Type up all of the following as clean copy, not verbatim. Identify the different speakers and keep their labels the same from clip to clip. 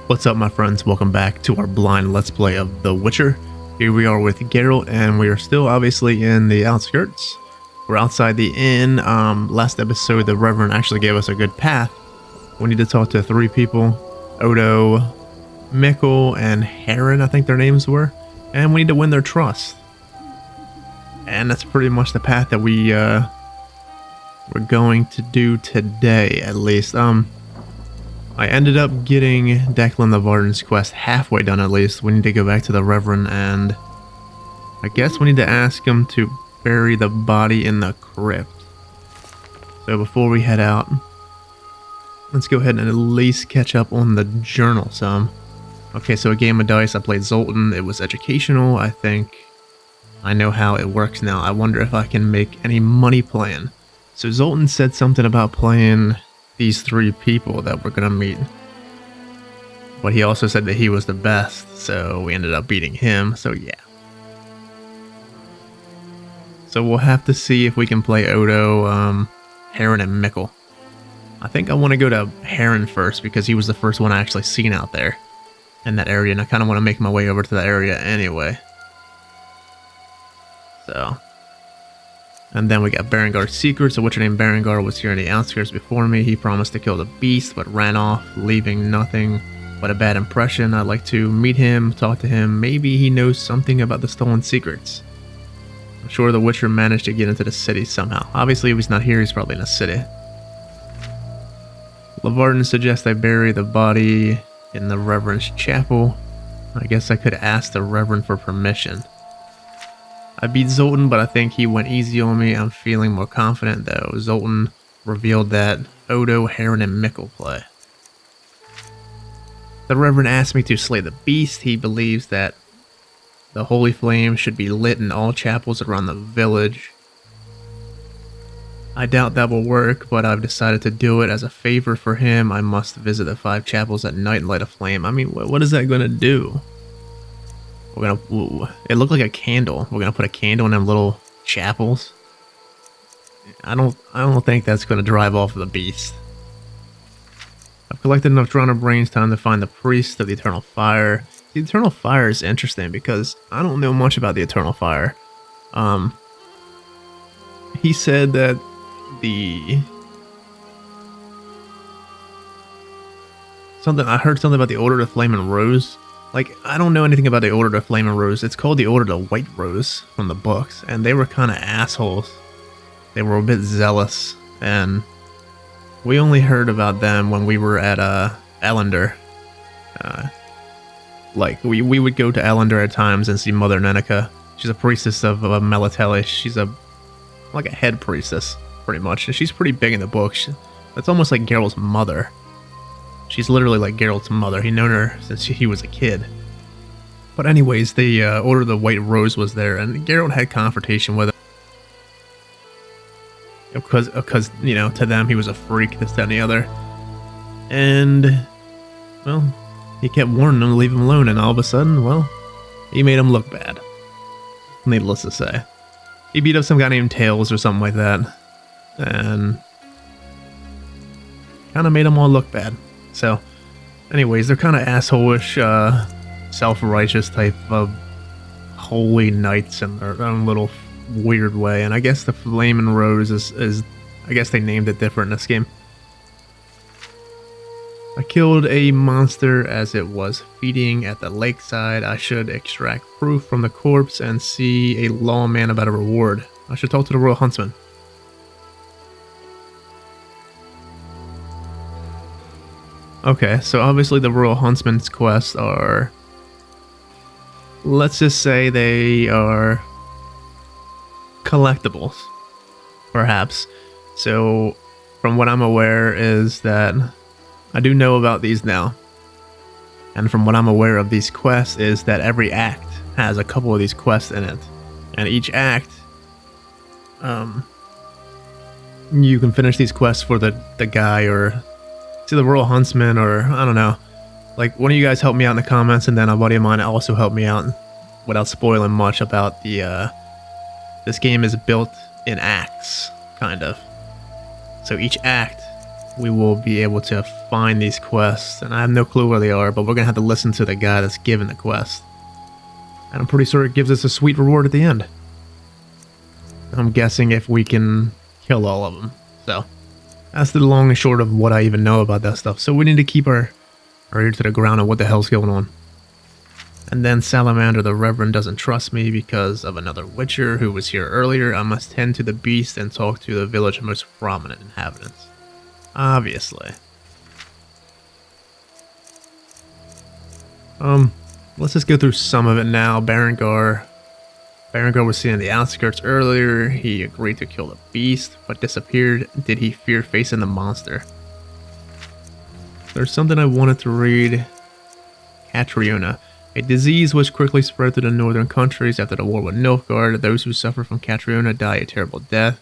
Speaker 1: What's up, my friends? Welcome back to our blind let's play of The Witcher. Here we are with Geralt, and we are still obviously in the outskirts. We're outside the inn. Last episode, the Reverend actually gave us a good path. We need to talk to 3 people. Odo, Mikkel, and Haren, I think their names were. And we need to win their trust. And that's pretty much the path that we're going to do today, at least. I ended up getting Declan the Varden's quest halfway done, at least. We need to go back to the Reverend, and I guess we need to ask him to bury the body in the crypt. So before we head out, let's go ahead and at least catch up on the journal some. Okay, so a game of dice. I played Zoltan. It was educational. I think I know how it works now. I wonder if I can make any money playing. So Zoltan said something about playing these 3 people that we're gonna meet, but he also said that he was the best, so we ended up beating him. So yeah, so we'll have to see if we can play Odo, Haren, and Mikkel. I think I want to go to Haren first because he was the first one I actually seen out there in that area, and I kind of want to make my way over to that area anyway. So, and then we got Berengar's secrets. A witcher named Berengar was here in the outskirts before me. He promised to kill the beast, but ran off, leaving nothing but a bad impression. I'd like to meet him, talk to him. Maybe he knows something about the stolen secrets. I'm sure the witcher managed to get into the city somehow. Obviously, if he's not here, he's probably in the city. Lavarden suggests I bury the body in the Reverend's chapel. I guess I could ask the Reverend for permission. I beat Zoltan, but I think he went easy on me. I'm feeling more confident, though. Zoltan revealed that Odo, Haren, and Mikkel play. The Reverend asked me to slay the beast. He believes that the holy flame should be lit in all chapels around the village. I doubt that will work, but I've decided to do it as a favor for him. I must visit the 5 chapels at night and light a flame. I mean, what is that going to do? We're gonna. It looked like a candle. We're gonna put a candle in them little chapels. I don't think that's gonna drive off the beast. I've collected enough Toronto brains. Time to find the priest of the Eternal Fire. The Eternal Fire is interesting because I don't know much about the Eternal Fire. He said that I heard something about the Order of Flame and Rose. Like, I don't know anything about the Order of Flame and Rose. It's called the Order of White Rose from the books, and they were kind of assholes. They were a bit zealous, and we only heard about them when we were at Ellender. Like, we would go to Ellender at times and see Mother Nenica. She's a priestess of Melitele. She's like a head priestess, pretty much. And she's pretty big in the books. It's almost like Geralt's mother. She's literally like Geralt's mother. He'd known her since he was a kid. But anyways, the Order of the White Rose was there, and Geralt had confrontation with him. Because, you know, to them, he was a freak, this, that, and the other. And, well, he kept warning them to leave him alone, and all of a sudden, well, he made him look bad. Needless to say. He beat up some guy named Tails or something like that. And kind of made them all look bad. So, anyways, they're kind of asshole-ish, self-righteous type of holy knights in their own little weird way. And I guess the Flame and Rose is I guess they named it different in this game. I killed a monster as it was feeding at the lakeside. I should extract proof from the corpse and see a lawman about a reward. I should talk to the Royal Huntsman. Okay, so obviously the Royal Huntsman's quests are, let's just say they are collectibles, perhaps. So from what I'm aware is that I do know about these now. And from what I'm aware of these quests is that every act has a couple of these quests in it. And each act, you can finish these quests for the guy or to the Royal Huntsman, or I don't know. Like, one of you guys help me out in the comments, and then a buddy of mine also helped me out without spoiling much about the this game is built in acts, kind of. So each act we will be able to find these quests. And I have no clue where they are, but we're gonna have to listen to the guy that's given the quest. And I'm pretty sure it gives us a sweet reward at the end. I'm guessing if we can kill all of them. So that's the long and short of what I even know about that stuff. So we need to keep our ear to the ground on what the hell's going on. And then Salamander the Reverend doesn't trust me because of another Witcher who was here earlier. I must tend to the beast and talk to the village's most prominent inhabitants. Obviously. Let's just go through some of it now. Berengar was seen in the outskirts earlier. He agreed to kill the beast, but disappeared. Did he fear facing the monster? There's something I wanted to read. Catriona. A disease which quickly spread to the northern countries after the war with Nilfgaard. Those who suffer from Catriona die a terrible death.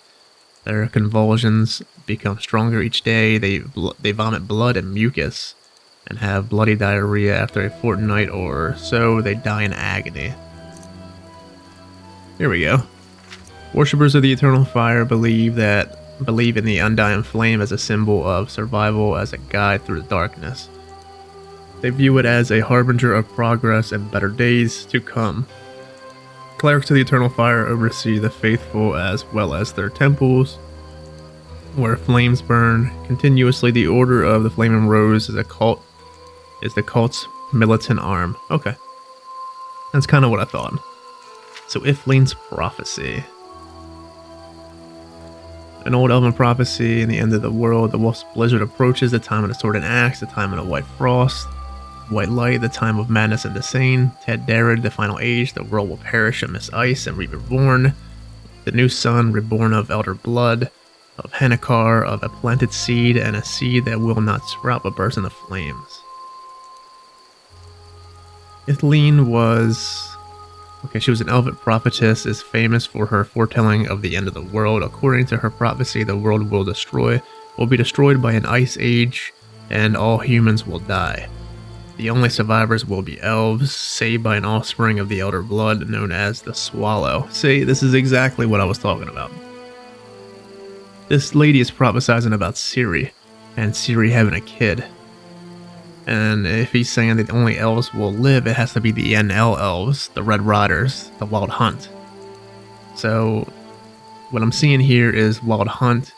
Speaker 1: Their convulsions become stronger each day. They vomit blood and mucus and have bloody diarrhea after a fortnight or so. They die in agony. Here we go. Worshippers of the eternal fire believe in the undying flame as a symbol of survival, as a guide through the darkness. They view it as a harbinger of progress and better days to come. Clerics of the eternal fire oversee the faithful as well as their temples, where flames burn continuously. The Order of the Flaming Rose is the cult's militant arm. Okay. That's kind of what I thought. So Iflin's prophecy. An old elven prophecy in the end of the world. The wolf's blizzard approaches, the time of the sword and axe, the time of the white frost, white light, the time of madness and disdain. Ted Darred, the final age. The world will perish amidst ice and be reborn. The new sun, reborn of elder blood, of Hennikar, of a planted seed, and a seed that will not sprout but burst into flames. Ithlin was... Okay, she was an elven prophetess, is famous for her foretelling of the end of the world. According to her prophecy, the world will be destroyed by an ice age, and all humans will die. The only survivors will be elves, saved by an offspring of the elder blood known as the Swallow. See, this is exactly what I was talking about. This lady is prophesizing about Ciri, and Ciri having a kid. And if he's saying that only elves will live, it has to be the NL elves, the Red Riders, the Wild Hunt. So, what I'm seeing here is Wild Hunt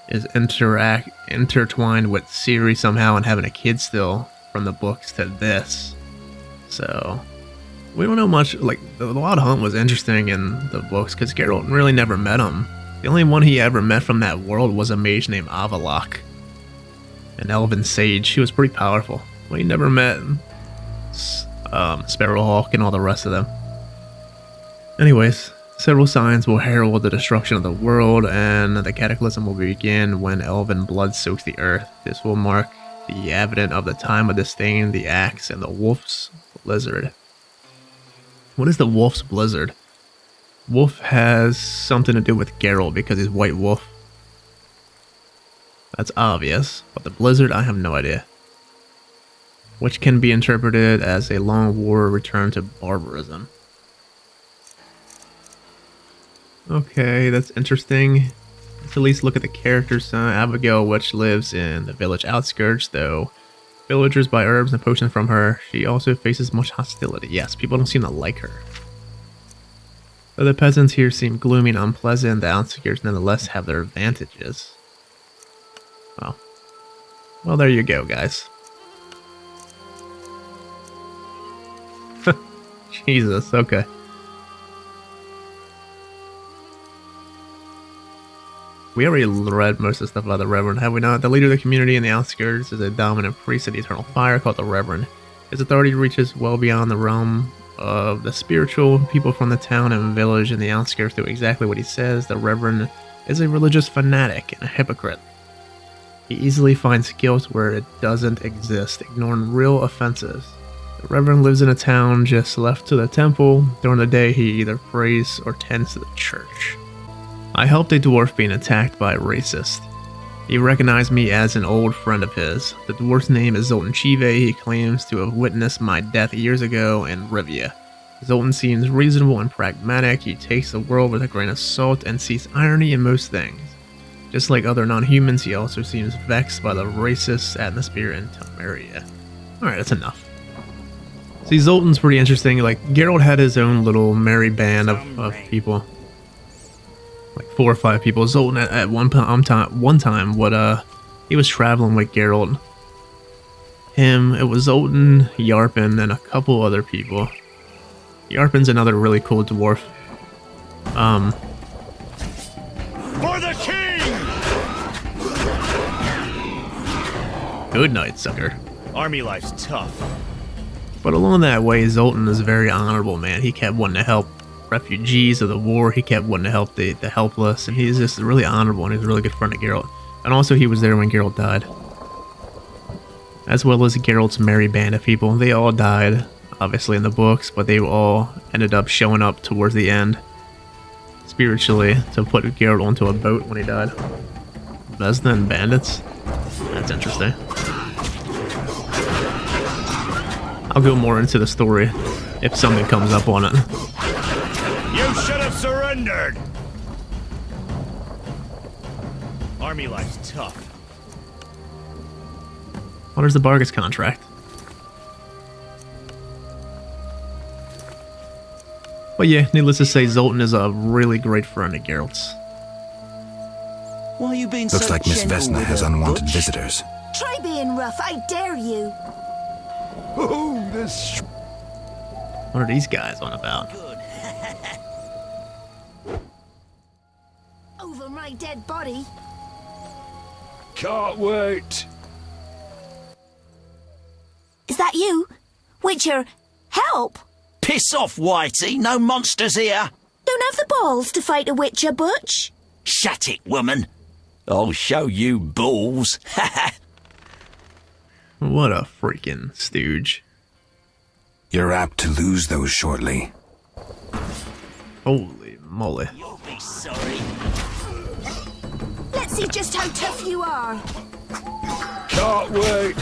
Speaker 1: is intertwined with Ciri somehow and having a kid still from the books to this. So, we don't know much. Like, the Wild Hunt was interesting in the books because Geralt really never met him. The only one he ever met from that world was a mage named Avalok. An elven sage. She was pretty powerful. Well, he never met Sparrowhawk and all the rest of them. Anyways, several signs will herald the destruction of the world, and the cataclysm will begin when elven blood soaks the earth. This will mark the advent of the time of disdain, the axe, and the wolf's blizzard. What is the wolf's blizzard? Wolf has something to do with Geralt because he's White Wolf. That's obvious, but the blizzard, I have no idea. Which can be interpreted as a long war return to barbarism. Okay, that's interesting. Let's at least look at the characters. Abigail, which lives in the village outskirts, though villagers buy herbs and potions from her. She also faces much hostility. Yes, people don't seem to like her. Though the peasants here seem gloomy and unpleasant, the outskirts nonetheless have their advantages. Well, there you go, guys. Jesus, okay. We already read most of the stuff about the Reverend, have we not? The leader of the community in the outskirts is a dominant priest of the eternal fire called the Reverend. His authority reaches well beyond the realm of the spiritual. People from the town and village in the outskirts do exactly what he says. The Reverend is a religious fanatic and a hypocrite. He easily finds guilt where it doesn't exist, ignoring real offenses. The Reverend lives in a town just left to the temple. During the day, he either prays or tends to the church. I helped a dwarf being attacked by a racist. He recognized me as an old friend of his. The dwarf's name is Zoltan Chive. He claims to have witnessed my death years ago in Rivia. Zoltan seems reasonable and pragmatic. He takes the world with a grain of salt and sees irony in most things. Just like other non-humans, he also seems vexed by the racist atmosphere in Telmeria. Alright, that's enough. See, Zoltan's pretty interesting. Like, Geralt had his own little merry band of people. Like 4 or 5 people. Zoltan at one time, he was traveling with Geralt. Him, it was Zoltan, Yarpen, and a couple other people. Yarpen's another really cool dwarf.
Speaker 2: For the king!
Speaker 1: Good night, sucker.
Speaker 2: Army life's tough.
Speaker 1: But along that way, Zoltan is a very honorable man. He kept wanting to help refugees of the war. He kept wanting to help the helpless, and he's just really honorable, and he's a really good friend of Geralt. And also, he was there when Geralt died. As well as Geralt's merry band of people. They all died, obviously, in the books, but they all ended up showing up towards the end, spiritually, to put Geralt onto a boat when he died. Vesna and bandits? That's interesting. I'll go more into the story if something comes up on it.
Speaker 2: You should have surrendered! Army life's tough.
Speaker 1: What is the Bargus contract? But yeah, needless to say, Zoltan is a really great friend of Geralt's.
Speaker 3: Why are you being
Speaker 4: Looks
Speaker 3: so
Speaker 4: like Miss
Speaker 3: gentle
Speaker 4: Vesna
Speaker 3: with
Speaker 4: has
Speaker 3: her,
Speaker 4: unwanted
Speaker 3: Butch?
Speaker 4: visitors.
Speaker 5: Try being rough, I dare you.
Speaker 4: Oh, this...
Speaker 1: What are these guys on about?
Speaker 3: Good.
Speaker 5: Over my dead body.
Speaker 4: Can't wait.
Speaker 5: Is that you? Witcher, help!
Speaker 3: Piss off, Whitey. No monsters here.
Speaker 5: Don't have the balls to fight a Witcher, Butch.
Speaker 3: Shut it, woman. I'll show you balls.
Speaker 1: What a freaking stooge.
Speaker 4: You're apt to lose those shortly.
Speaker 1: Holy moly.
Speaker 3: You'll be sorry.
Speaker 5: Let's see just how tough you are.
Speaker 4: Can't wait.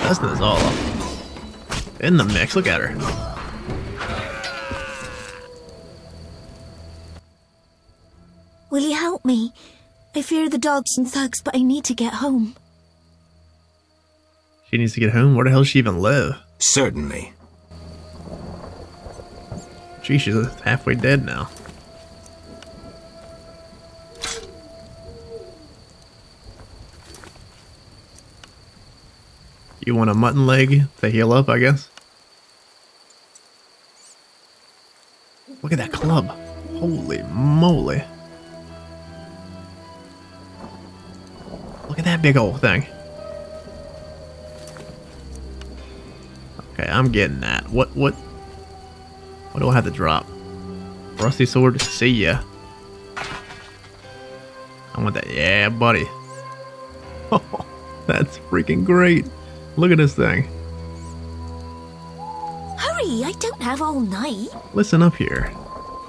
Speaker 1: Vesna's all up in the mix. Look at her.
Speaker 5: Will you help me? I fear the dogs and thugs, but I need to get home.
Speaker 1: She needs to get home. Where the hell does she even live?
Speaker 4: Certainly.
Speaker 1: Gee, she's halfway dead now. You want a mutton leg to heal up, I guess? Look at that club. Holy moly. Look at that big old thing. Okay, I'm getting that. What do I have to drop? Rusty sword, see ya. I want that. Yeah, buddy. Oh, that's freaking great. Look at this thing.
Speaker 5: Hurry, I don't have all night.
Speaker 1: Listen up here.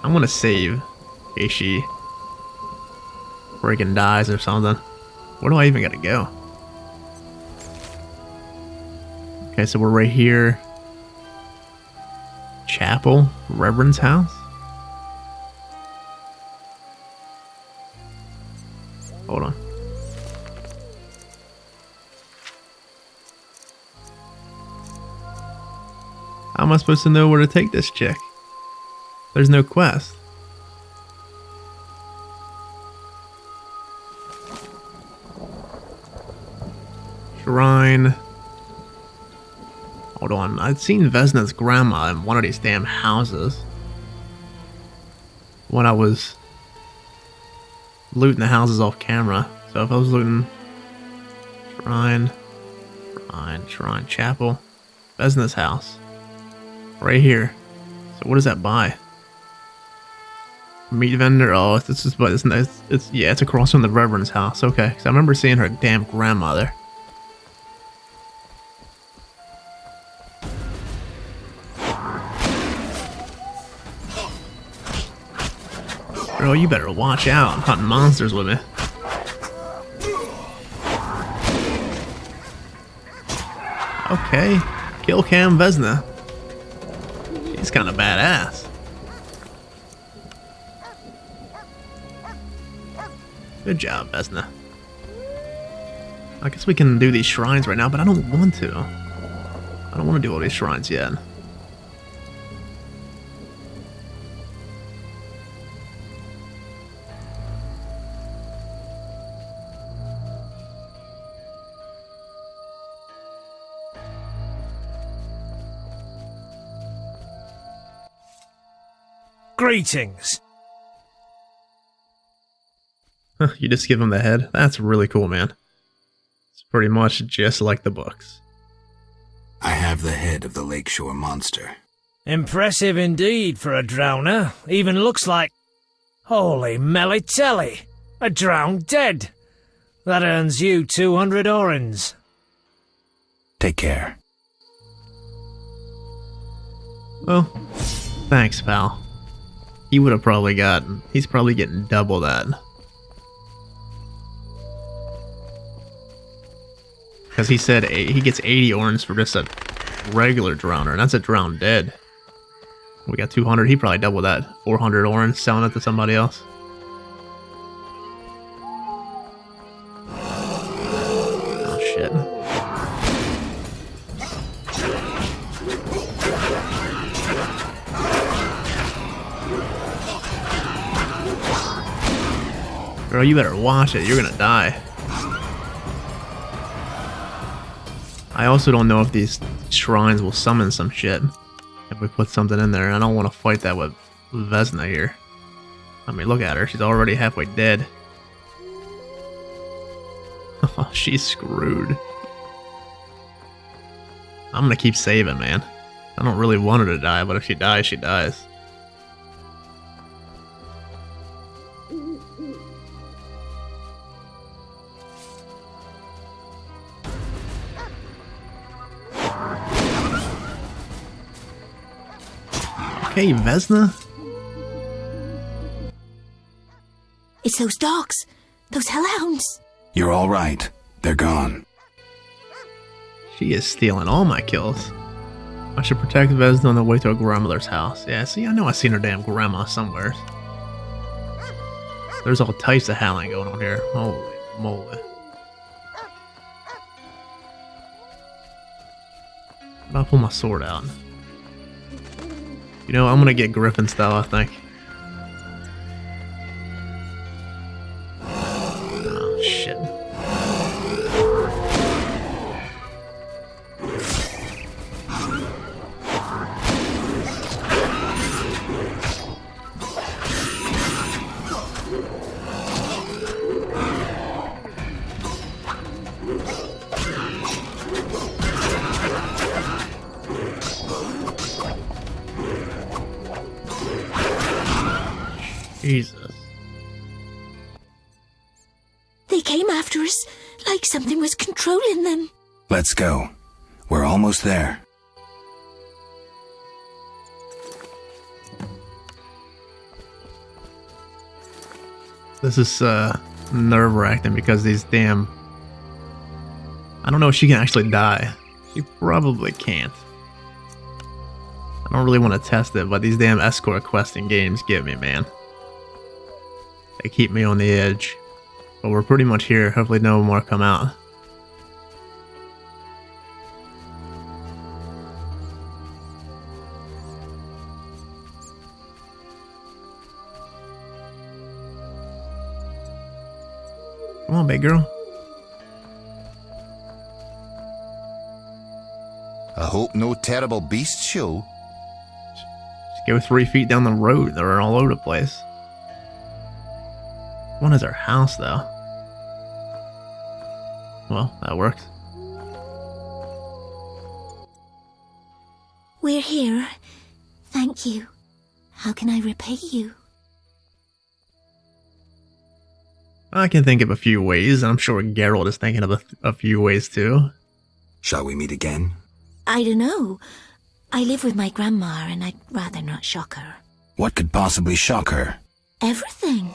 Speaker 1: I want to save in case she freaking dies or something. Where do I even gotta go? Okay, so we're right here. Chapel, Reverend's house. Hold on. How am I supposed to know where to take this chick? There's no quest. Shrine. Hold on, I'd seen Vesna's grandma in one of these damn houses when I was looting the houses off camera. So if I was looting Shrine, Chapel, Vesna's house, right here. So what does that buy? Meat vendor. Oh, it's just, but it's yeah, it's across from the Reverend's house. Okay, because I remember seeing her damn grandmother. Girl, you better watch out. I'm hunting monsters with me. Okay. Kill Cam Vesna. She's kind of badass. Good job, Vesna. I guess we can do these shrines right now, but I don't want to. I don't want to do all these shrines yet.
Speaker 6: Greetings.
Speaker 1: You just give him the head? That's really cool, man. It's pretty much just like the books.
Speaker 4: I have the head of the lakeshore monster.
Speaker 6: Impressive indeed for a drowner. Even looks like... Holy melly-telly! A drowned dead! That earns you 200 orens.
Speaker 4: Take care.
Speaker 1: Well, thanks, pal. He would have probably gotten... He's probably getting double that. Because he said he gets 80 orens for just a regular drowner, and that's a drowned dead. We got 200, he probably doubled that. 400 orens selling it to somebody else. Oh shit. Girl, you better watch it, you're gonna die. I also don't know if these shrines will summon some shit if we put something in there. I don't want to fight that with Vesna here. I mean, look at her. She's already halfway dead. Oh, she's screwed. I'm gonna keep saving, man. I don't really want her to die, but if she dies, she dies. Hey, Vesna?
Speaker 5: It's those dogs. Those hellhounds.
Speaker 4: You're all right. They're gone.
Speaker 1: She is stealing all my kills. I should protect Vesna on the way to her grandmother's house. Yeah, see, I know I've seen her damn grandma somewhere. There's all types of howling going on here. Holy moly. I'll pull my sword out. You know, I'm gonna get Griffin style, I think. Oh, shit. Jesus.
Speaker 5: They came after us like something was controlling them.
Speaker 4: Let's go. We're almost there.
Speaker 1: This is nerve-wracking because these damn... I don't know if she can actually die. She probably can't. I don't really want to test it, but these damn escort questing games get me, man. They keep me on the edge. But we're pretty much here. Hopefully no more come out. Come on, big girl.
Speaker 7: I hope no terrible beasts show.
Speaker 1: Just go 3 feet down the road. They're all over the place. One is our house, though. Well, that works.
Speaker 5: We're here. Thank you. How can I repay you?
Speaker 1: I can think of a few ways, and I'm sure Geralt is thinking of a few ways too.
Speaker 4: Shall we meet again?
Speaker 5: I don't know. I live with my grandma and I'd rather not shock her.
Speaker 4: What could possibly shock her?
Speaker 5: Everything.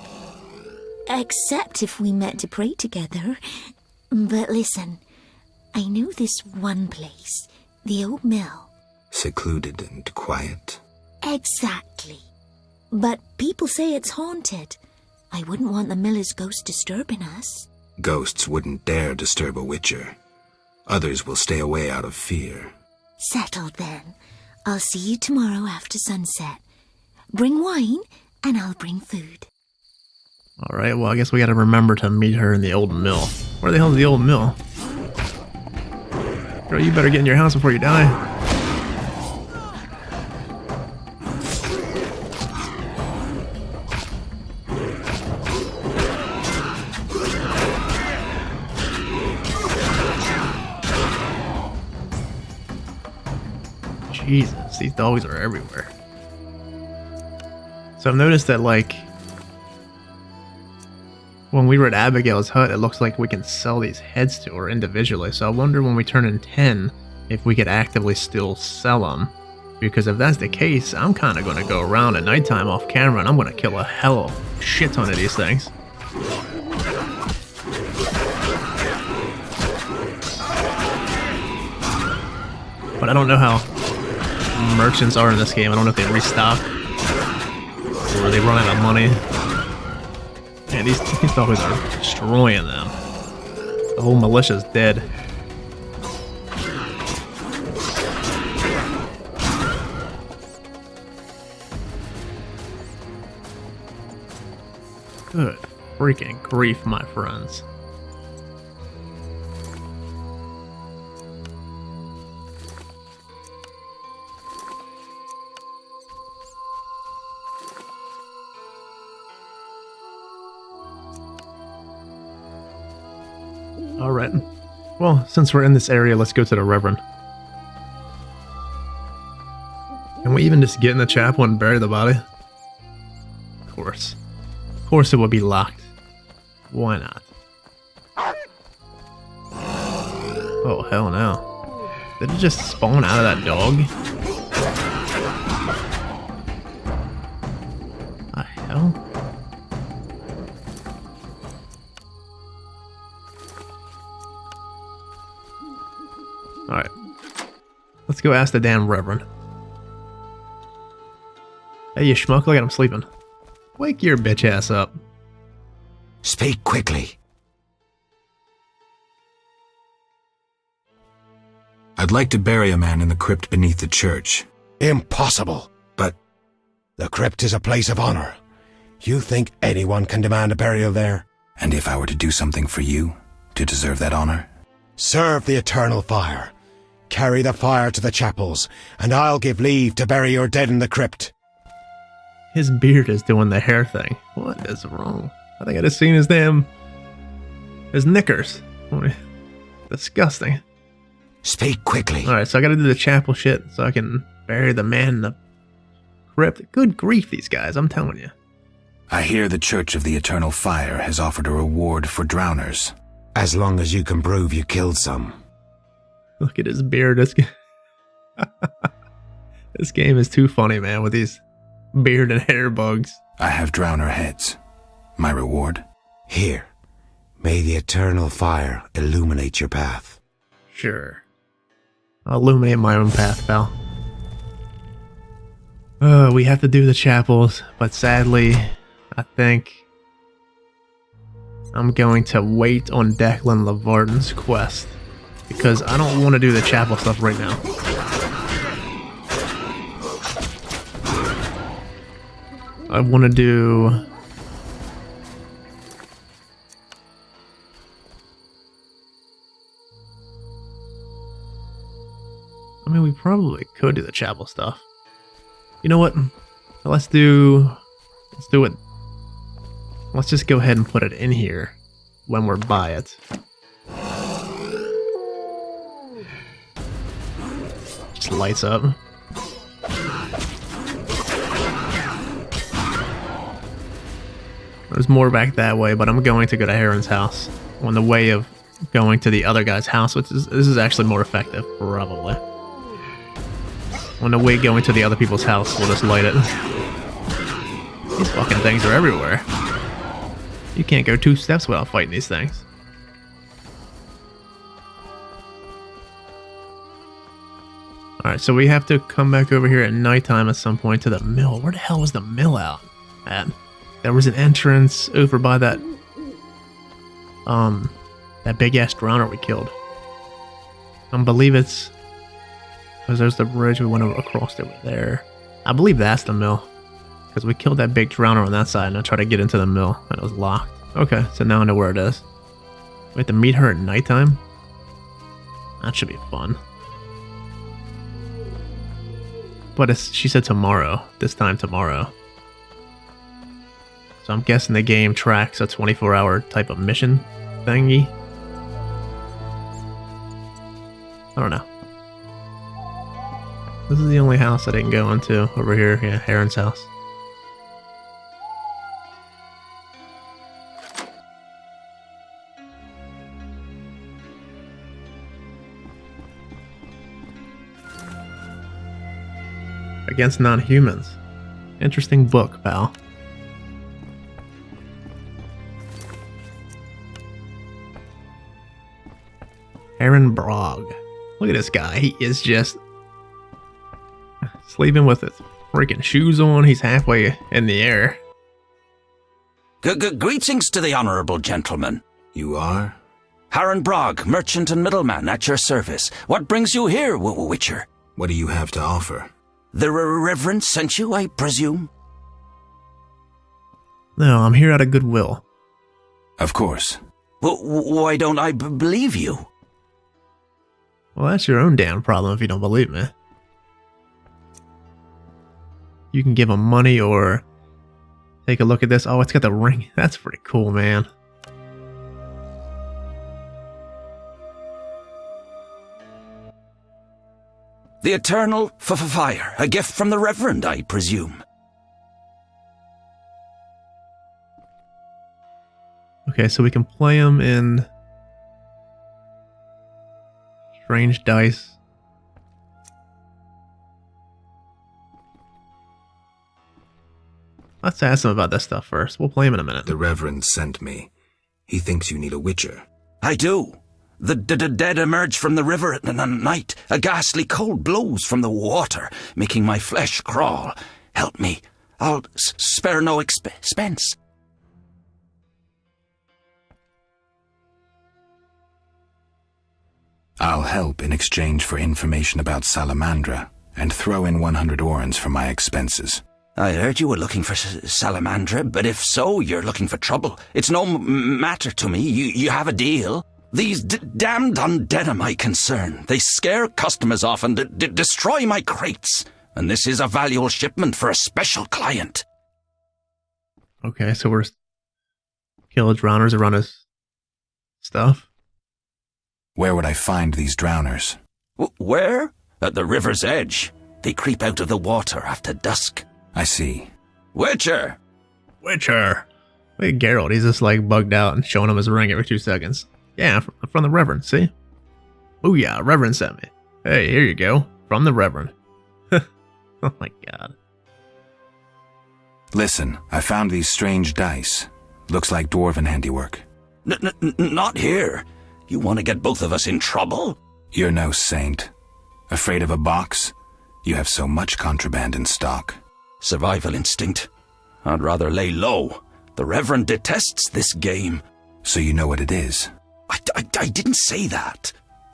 Speaker 5: Except if we met to pray together. But listen, I know this one place. The old mill.
Speaker 4: Secluded and quiet.
Speaker 5: Exactly. But people say it's haunted. I wouldn't want the miller's ghost disturbing us.
Speaker 4: Ghosts wouldn't dare disturb a witcher. Others will stay away out of fear.
Speaker 5: Settled then. I'll see you tomorrow after sunset. Bring wine, and I'll bring food.
Speaker 1: Alright, well, I guess we gotta remember to meet her in the old mill. Where the hell is the old mill? Girl, you better get in your house before you die. Jesus, these dogs are everywhere. So I've noticed that, like, when we were at Abigail's hut, it looks like we can sell these heads to her individually. So I wonder when we turn in 10 if we could actively still sell them. Because if that's the case, I'm kind of going to go around at nighttime off camera and I'm going to kill a hell of a shit ton of these things. But I don't know how merchants are in this game. I don't know if they restock or they run out of money. Man, these dogs are destroying them. The whole militia's dead. Good freaking grief, my friends. Alright. Well, since we're in this area, let's go to the Reverend. Can we even just get in the chapel and bury the body? Of course. Of course it would be locked. Why not? Oh, hell no. Did it just spawn out of that dog? The hell? Alright. Let's go ask the damn Reverend. Hey, you schmuck, look at him sleeping. Wake your bitch ass up.
Speaker 4: Speak quickly. I'd like to bury a man in the crypt beneath the church.
Speaker 8: Impossible.
Speaker 4: But
Speaker 8: the crypt is a place of honor. You think anyone can demand a burial there?
Speaker 4: and if I were to do something for you to deserve that honor?
Speaker 8: Serve the eternal fire. Carry the fire to the chapels, and I'll give leave to bury your dead in the crypt.
Speaker 1: His beard is doing the hair thing. What is wrong? I think I just seen his knickers. Disgusting.
Speaker 8: Speak quickly.
Speaker 1: Alright, so I gotta do the chapel shit so I can bury the man in the crypt. Good grief, these guys, I'm telling you.
Speaker 4: I hear the Church of the Eternal Fire has offered a reward for drowners.
Speaker 8: As long as you can prove you killed some.
Speaker 1: Look at his beard. This game is too funny, man, with these beard and hair bugs.
Speaker 4: I have drowner heads. My reward?
Speaker 8: Here. May the eternal fire illuminate your path.
Speaker 1: Sure. I'll illuminate my own path, pal. We have to do the chapels, but sadly, I think I'm going to wait on Declan Lavarden's quest, because I don't want to do the chapel stuff right now. I want to do... I mean, we probably could do the chapel stuff. You know what? Let's do it. Let's just go ahead and put it in here when we're by it. Just lights up. There's more back that way, but I'm going to go to Haren's house on the way of going to the other guy's house, which is this is actually more effective, probably. On the way going to the other people's house, we'll just light it. These fucking things are everywhere. You can't go 2 steps without fighting these things. Alright, so we have to come back over here at nighttime at some point to the mill. Where the hell was the mill out at? There was an entrance over by that big ass drowner we killed. I believe it's because there's the bridge we went across over there. I believe that's the mill. Because we killed that big drowner on that side and I tried to get into the mill and it was locked. Okay, so now I know where it is. We have to meet her at nighttime? That should be fun. But she said tomorrow. This time tomorrow. So I'm guessing the game tracks a 24-hour type of mission thingy. I don't know. This is the only house I didn't go into over here. Yeah, Haren's house. Against non-humans. Interesting book, pal. Haren Broggs. Look at this guy. He is just sleeping with his freaking shoes on. He's halfway in the air.
Speaker 3: Greetings to the honourable gentleman.
Speaker 4: You are?
Speaker 3: Haren Broggs, merchant and middleman, at your service. What brings you here, Witcher?
Speaker 4: What do you have to offer?
Speaker 3: The Reverend sent you, I presume?
Speaker 1: No, I'm here out of goodwill.
Speaker 4: Of course.
Speaker 3: Why don't I believe you?
Speaker 1: Well, that's your own damn problem if you don't believe me. You can give him money or take a look at this. Oh, it's got the ring. That's pretty cool, man.
Speaker 3: The eternal fire, a gift from the Reverend, I presume.
Speaker 1: Okay, so we can play him in strange dice. Let's ask him about this stuff first. We'll play him in a minute.
Speaker 4: The Reverend sent me. He thinks you need a witcher.
Speaker 3: I do. The dead emerge from the river at night. A ghastly cold blows from the water, making my flesh crawl. Help me. I'll spare no expense.
Speaker 4: I'll help in exchange for information about Salamandra, and throw in 100 orens for my expenses.
Speaker 3: I heard you were looking for Salamandra, but if so, you're looking for trouble. It's no matter to me. You have a deal. These damned undead are my concern. They scare customers off and destroy my crates. And this is a valuable shipment for a special client.
Speaker 1: Okay, so we're killing drowners around his stuff.
Speaker 4: Where would I find these drowners?
Speaker 3: Where? At the river's edge. They creep out of the water after dusk.
Speaker 4: I see.
Speaker 1: Witcher! Look at Geralt. He's just like bugged out and showing him his ring every 2 seconds. Yeah, from the Reverend, see? Oh yeah, Reverend sent me. Hey, here you go. From the Reverend. Oh my god.
Speaker 4: Listen, I found these strange dice. Looks like dwarven handiwork.
Speaker 3: Not here. You want to get both of us in trouble?
Speaker 4: You're no saint. Afraid of a box? You have so much contraband in stock.
Speaker 3: Survival instinct. I'd rather lay low. The Reverend detests this game.
Speaker 4: So you know what it is?
Speaker 3: I didn't say that.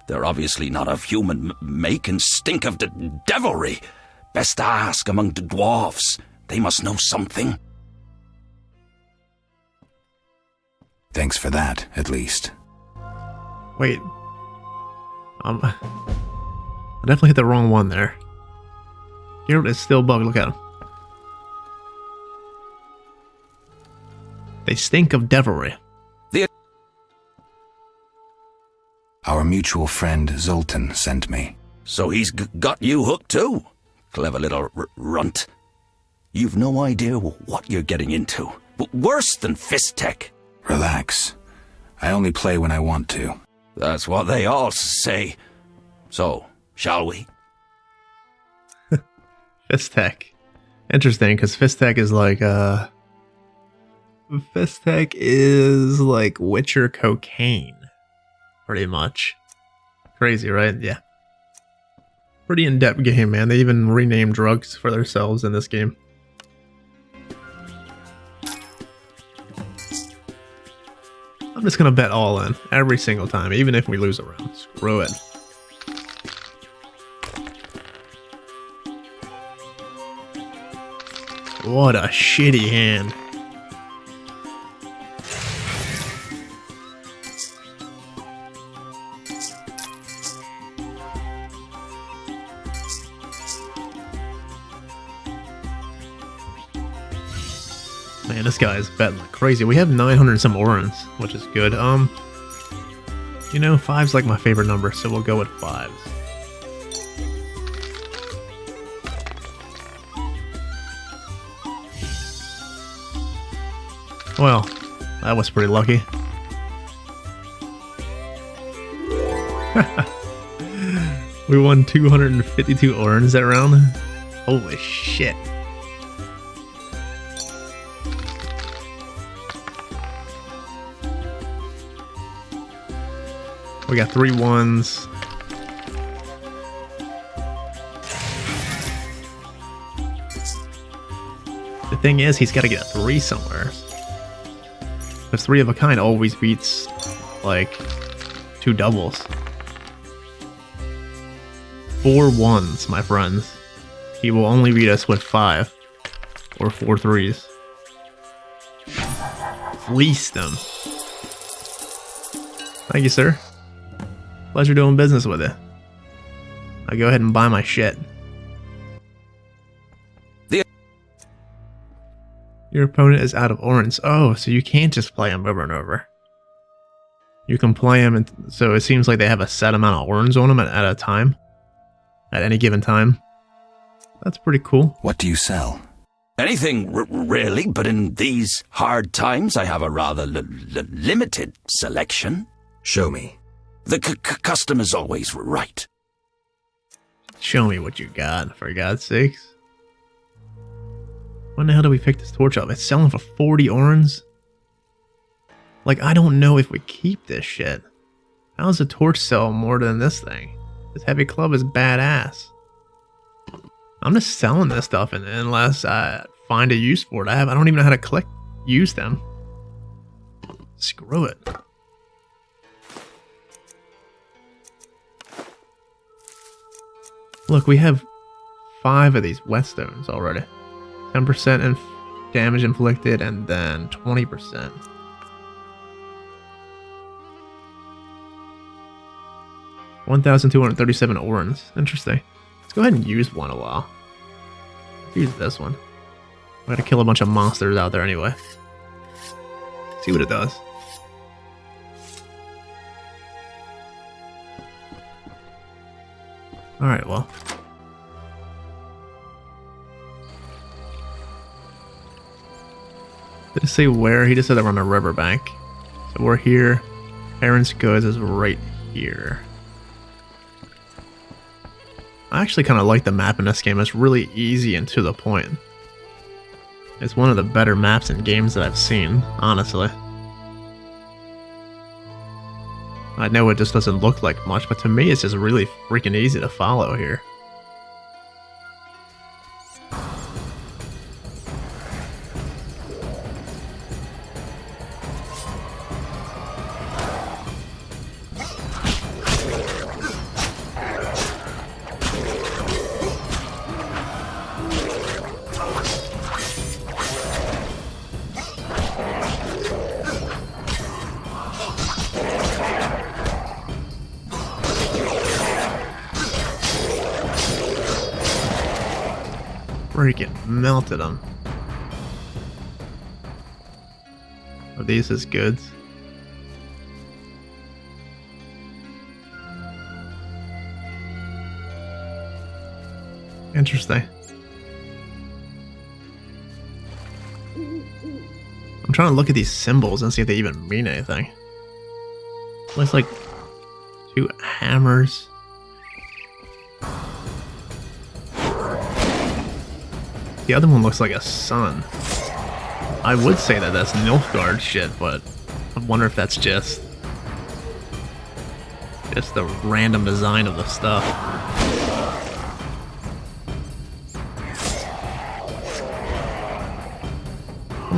Speaker 3: They're obviously not of human make and stink of devilry. Best ask among the dwarves. They must know something.
Speaker 4: Thanks for that, at least.
Speaker 1: Wait. I definitely hit the wrong one there. Geralt is still bugged. Look at him. They stink of devilry.
Speaker 4: Our mutual friend Zoltan sent me.
Speaker 3: So he's got you hooked too? Clever little runt. You've no idea what you're getting into. Worse than fist tech.
Speaker 4: Relax. I only play when I want to.
Speaker 3: That's what they all say. So, shall we?
Speaker 1: Fist tech. Interesting, because fist tech is like, fist tech is like Witcher cocaine. Pretty much. Crazy, right? Yeah. Pretty in-depth game, man. They even renamed drugs for themselves in this game. I'm just gonna bet all in every single time, even if we lose a round. Screw it. What a shitty hand. Man, this guy is betting like crazy. We have 900 and some orans, which is good. You know, 5's like my favorite number, so we'll go with 5s. Well, that was pretty lucky. We won 252 orans that round. Holy shit. We got 3 1s. The thing is, he's got to get a 3 somewhere. Because 3 of a kind always beats, like, 2 doubles. 4 1s, my friends. He will only beat us with 5. Or 4 3s. Fleece them. Thank you, sir. Pleasure doing business with it. I go ahead and buy my shit. Your opponent is out of orans. Oh, so you can't just play him over and over. You can play him, and so it seems like they have a set amount of orans on him at a time. At any given time. That's pretty cool.
Speaker 4: What do you sell?
Speaker 3: Anything, really, but in these hard times I have a rather limited selection.
Speaker 4: Show me.
Speaker 3: The customer's always right.
Speaker 1: Show me what you got, for God's sakes. When the hell do we pick this torch up? It's selling for 40 orans? Like, I don't know if we keep this shit. How does a torch sell more than this thing? This heavy club is badass. I'm just selling this stuff unless I find a use for it. I don't even know how to use them. Screw it. Look, we have 5 of these whetstones already. 10% damage inflicted, and then 20%. $1,237 orans. Interesting. Let's go ahead and use one a while. Let's use this one. We gotta kill a bunch of monsters out there anyway. See what it does. Alright, well. Did it say where? He just said that we're on a riverbank. So we're here. Haren's Goods is right here. I actually kind of like the map in this game. It's really easy and to the point. It's one of the better maps in games that I've seen, honestly. I know it just doesn't look like much, but to me it's just really freaking easy to follow here. Freaking melted them. Are these his goods? Interesting. I'm trying to look at these symbols and see if they even mean anything. Looks like 2 hammers. The other one looks like a sun. I would say that that's Nilfgaard shit, but I wonder if that's just the random design of the stuff.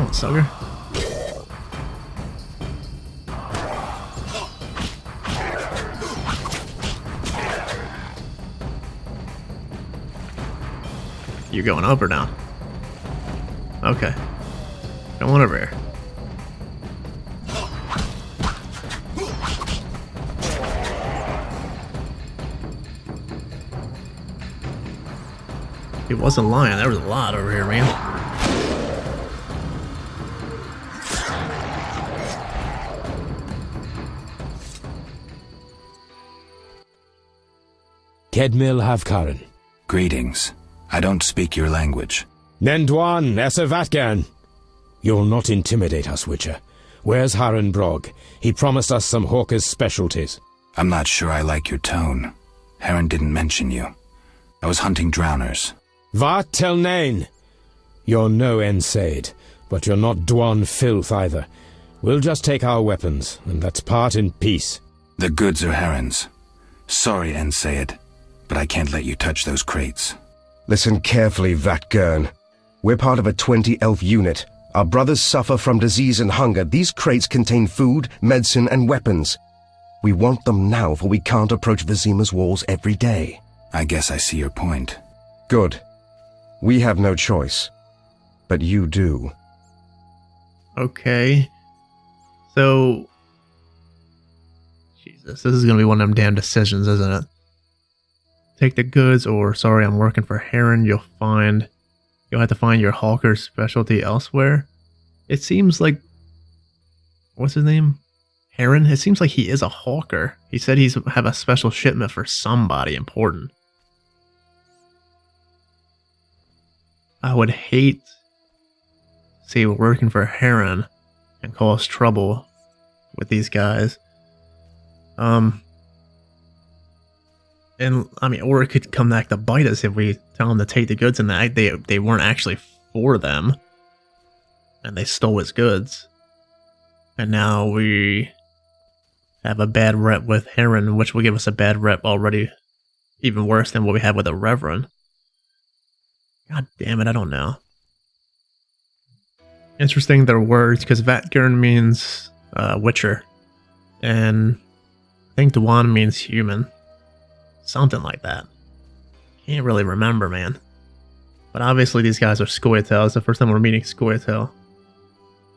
Speaker 1: on, sucker. You going up or down? Okay. Come on over here. He wasn't lying. There was a lot over here, man.
Speaker 9: Kedmil Havkaran.
Speaker 4: Greetings. I don't speak your language.
Speaker 9: Nendwan Esavatgan. You'll not intimidate us, Witcher. Where's Haren Broggs? He promised us some hawker's specialties.
Speaker 4: I'm not sure I like your tone. Haren didn't mention you. I was hunting drowners.
Speaker 9: Vat tel nain. You're no Ensaid, but you're not Dwan filth either. We'll just take our weapons, and let's part in peace.
Speaker 4: The goods are Haren's. Sorry, Ensaid, but I can't let you touch those crates.
Speaker 10: Listen carefully, Vatgern. We're part of a 20-elf unit. Our brothers suffer from disease and hunger. These crates contain food, medicine, and weapons. We want them now, for we can't approach Vizima's walls every day.
Speaker 4: I guess I see your point.
Speaker 10: Good. We have no choice. But you do.
Speaker 1: Okay. So... Jesus, this is gonna be one of them damn decisions, isn't it? Take the goods, or sorry, I'm working for Haren. You'll have to find your hawker's specialty elsewhere. It seems like... What's his name? Haren? It seems like he is a hawker. He said he's have a special shipment for somebody important. I would hate to see we're working for Haren and cause trouble with these guys. And I mean, or it could come back to bite us if we tell them to take the goods and they weren't actually for them, and they stole his goods. And now we have a bad rep with Haren, which will give us a bad rep already, even worse than what we had with the Reverend. God damn it, I don't know. Interesting, their words, because Vatgern means Witcher, and I think Dwan means human. Something like that. Can't really remember, man. But obviously these guys are Scoia'tael. It's the first time we're meeting Scoia'tael.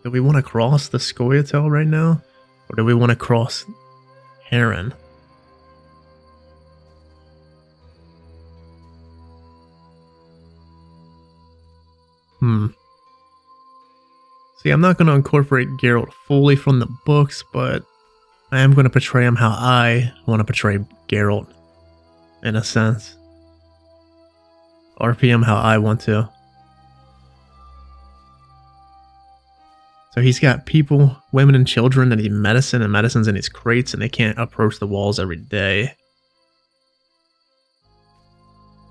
Speaker 1: Do we want to cross the Scoia'tael right now? Or do we want to cross Haren? See, I'm not going to incorporate Geralt fully from the books, but I am going to portray him how I want to portray Geralt. In a sense. RPM how I want to. So he's got people, women and children that need medicine, and medicine's in these crates, and they can't approach the walls every day.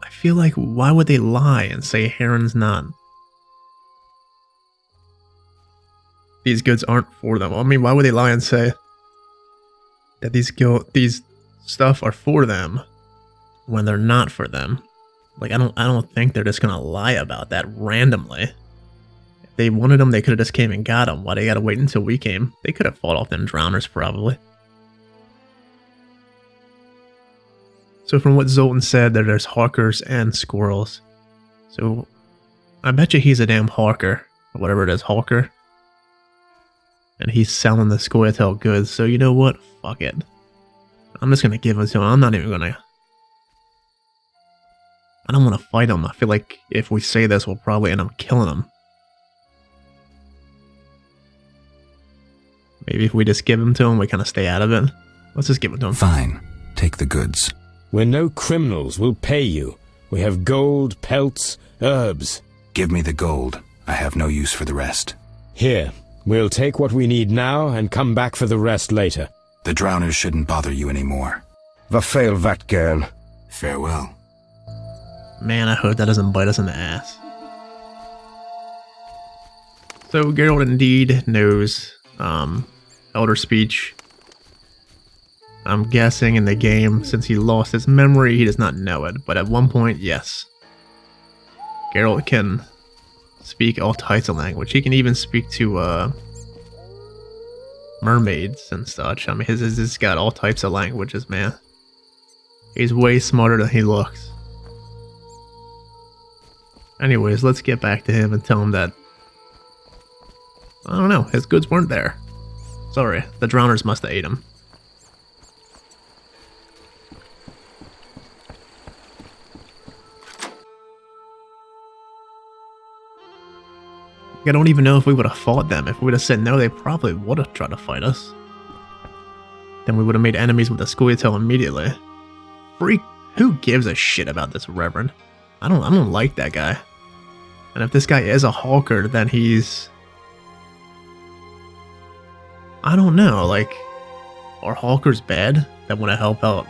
Speaker 1: I feel like, why would they lie and say Haren's not? These goods aren't for them. I mean, why would they lie and say that these stuff are for them when they're not for them? Like, I don't think they're just gonna lie about that randomly. If they wanted them, they could have just came and got them. Why they gotta wait until we came? They could have fought off them drowners, probably. So from what Zoltan said, there's hawkers and squirrels. So I bet you he's a damn hawker, or whatever it is, hawker. And he's selling the Scoia'tael goods, so you know what? Fuck it. I'm just gonna give them to him. I'm not even gonna... I don't want to fight him. I feel like if we say this, we'll probably end up killing him. Maybe if we just give him to him, we kind of stay out of it. Let's just give it to him.
Speaker 4: Fine. Take the goods.
Speaker 9: We're no criminals. We'll pay you. We have gold, pelts, herbs.
Speaker 4: Give me the gold. I have no use for the rest.
Speaker 9: Here. We'll take what we need now and come back for the rest later.
Speaker 4: The drowners shouldn't bother you anymore.
Speaker 10: Vafail Vatgern.
Speaker 4: Farewell.
Speaker 1: Man, I hope that doesn't bite us in the ass. So Geralt indeed knows Elder Speech. I'm guessing in the game, since he lost his memory, he does not know it. But at one point, yes. Geralt can speak all types of language. He can even speak to mermaids and such. I mean, he's got all types of languages, man. He's way smarter than he looks. Anyways, let's get back to him and tell him that, I don't know, his goods weren't there. Sorry, the drowners must have ate him. I don't even know if we would have fought them. If we would have said no, they probably would have tried to fight us. Then we would have made enemies with the Scoia'tael immediately. Freak, who gives a shit about this Reverend? I don't like that guy. And if this guy is a Hawker, then he's... I don't know, like... Are Hawkers bad that want to help out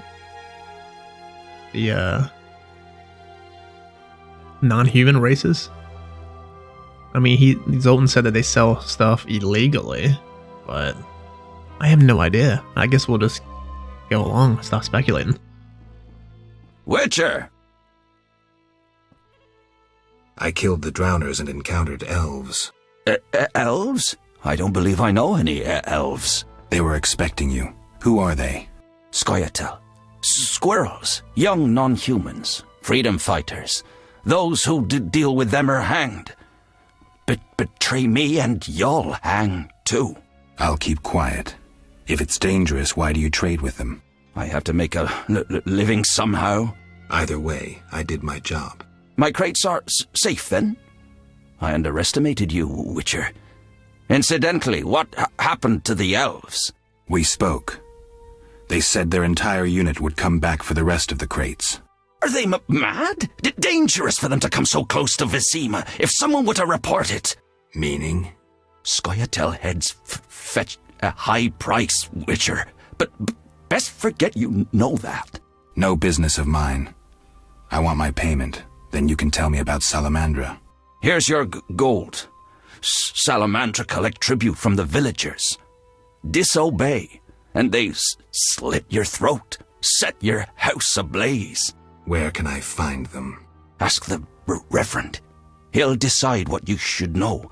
Speaker 1: the, non-human races? I mean, Zoltan said that they sell stuff illegally, but I have no idea. I guess we'll just go along, stop speculating.
Speaker 3: Witcher!
Speaker 4: I killed the drowners and encountered elves.
Speaker 3: Elves? I don't believe I know any elves.
Speaker 4: They were expecting you. Who are they?
Speaker 3: Scoia'tael. Squirrels. Young non-humans. Freedom fighters. Those who deal with them are hanged. Betray me and you'll hang too.
Speaker 4: I'll keep quiet. If it's dangerous, why do you trade with them?
Speaker 3: I have to make a living somehow.
Speaker 4: Either way, I did my job.
Speaker 3: My crates are safe then? I underestimated you, Witcher. Incidentally, what happened to the elves?
Speaker 4: We spoke. They said their entire unit would come back for the rest of the crates.
Speaker 3: Are they mad? Dangerous for them to come so close to Vizima. If someone were to report it.
Speaker 4: Meaning?
Speaker 3: Scoia'tael heads fetch a high price, Witcher. But best forget you know that.
Speaker 4: No business of mine. I want my payment. Then you can tell me about Salamandra.
Speaker 3: Here's your gold. Salamandra collect tribute from the villagers. Disobey, and they slit your throat, set your house ablaze.
Speaker 4: Where can I find them?
Speaker 3: Ask the Reverend. He'll decide what you should know,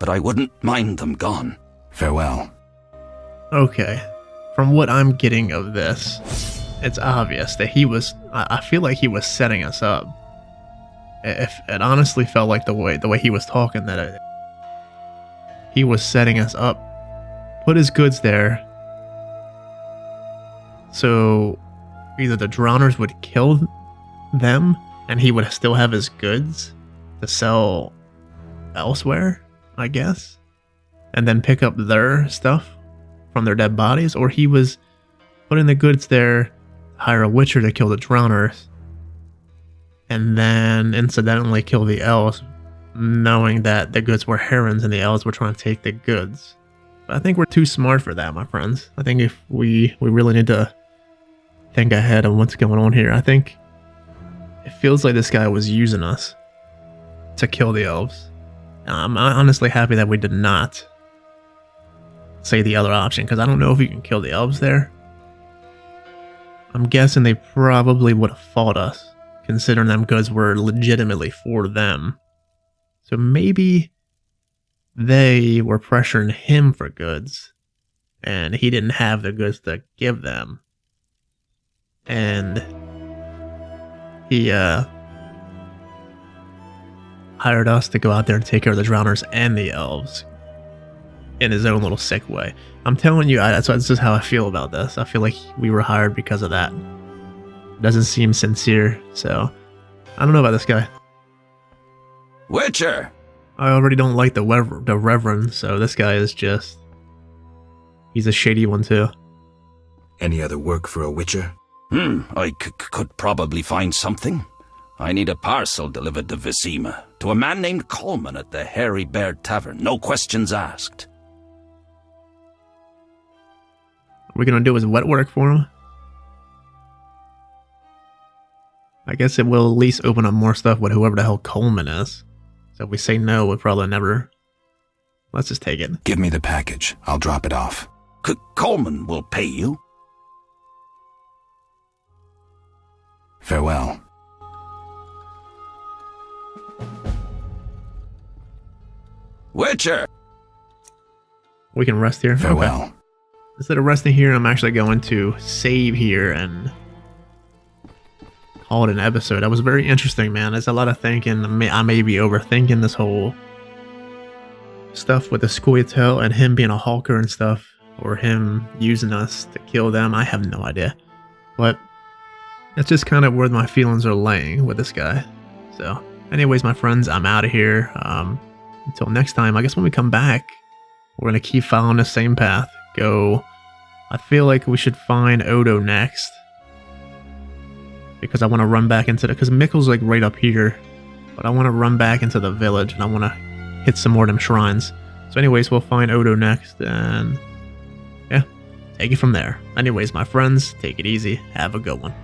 Speaker 3: but I wouldn't mind them gone.
Speaker 4: Farewell.
Speaker 1: Okay, from what I'm getting of this, it's obvious that I feel like he was setting us up. It honestly felt like the way he was talking that he was setting us up. Put his goods there, so either the drowners would kill them and he would still have his goods to sell elsewhere, I guess, and then pick up their stuff from their dead bodies, or he was putting the goods there, hire a Witcher to kill the drowners, and then incidentally kill the elves, knowing that the goods were Haren's and the elves were trying to take the goods. But I think we're too smart for that, my friends. I think if we really need to think ahead of what's going on here. I think it feels like this guy was using us to kill the elves. I'm honestly happy that we did not say the other option, because I don't know if you can kill the elves there. I'm guessing they probably would have fought us, considering them goods were legitimately for them. So maybe they were pressuring him for goods, and he didn't have the goods to give them. And he hired us to go out there and take care of the drowners and the elves in his own little sick way. I'm telling you, that's just how I feel about this. I feel like we were hired because of that. Doesn't seem sincere, so I don't know about this guy.
Speaker 3: Witcher!
Speaker 1: I already don't like the Reverend, so this guy is just... he's a shady one too.
Speaker 4: Any other work for a Witcher?
Speaker 3: I could probably find something. I need a parcel delivered to Vizima, to a man named Coleman at the Hairy Bear Tavern. No questions asked.
Speaker 1: Are we gonna do his wet work for him? I guess it will at least open up more stuff with whoever the hell Coleman is. So if we say no, we'll probably never... Let's just take it.
Speaker 4: Give me the package. I'll drop it off.
Speaker 3: Coleman will pay you.
Speaker 4: Farewell.
Speaker 3: Witcher!
Speaker 1: We can rest here.
Speaker 4: Farewell.
Speaker 1: Okay. Instead of resting here, I'm actually going to save here and call it an episode. That was very interesting, man. There's a lot of thinking. I may be overthinking this whole stuff with the Scoia'tael and him being a hawker and stuff, or him using us to kill them. I have no idea. But that's just kind of where my feelings are laying with this guy. So, anyways, my friends, I'm out of here. Until next time, I guess when we come back, we're going to keep following the same path. I feel like we should find Odo next. Because I want to run back into because Mikkel's like right up here. But I want to run back into the village and I want to hit some more of them shrines. So anyways, we'll find Odo next and yeah, take it from there. Anyways, my friends, take it easy. Have a good one.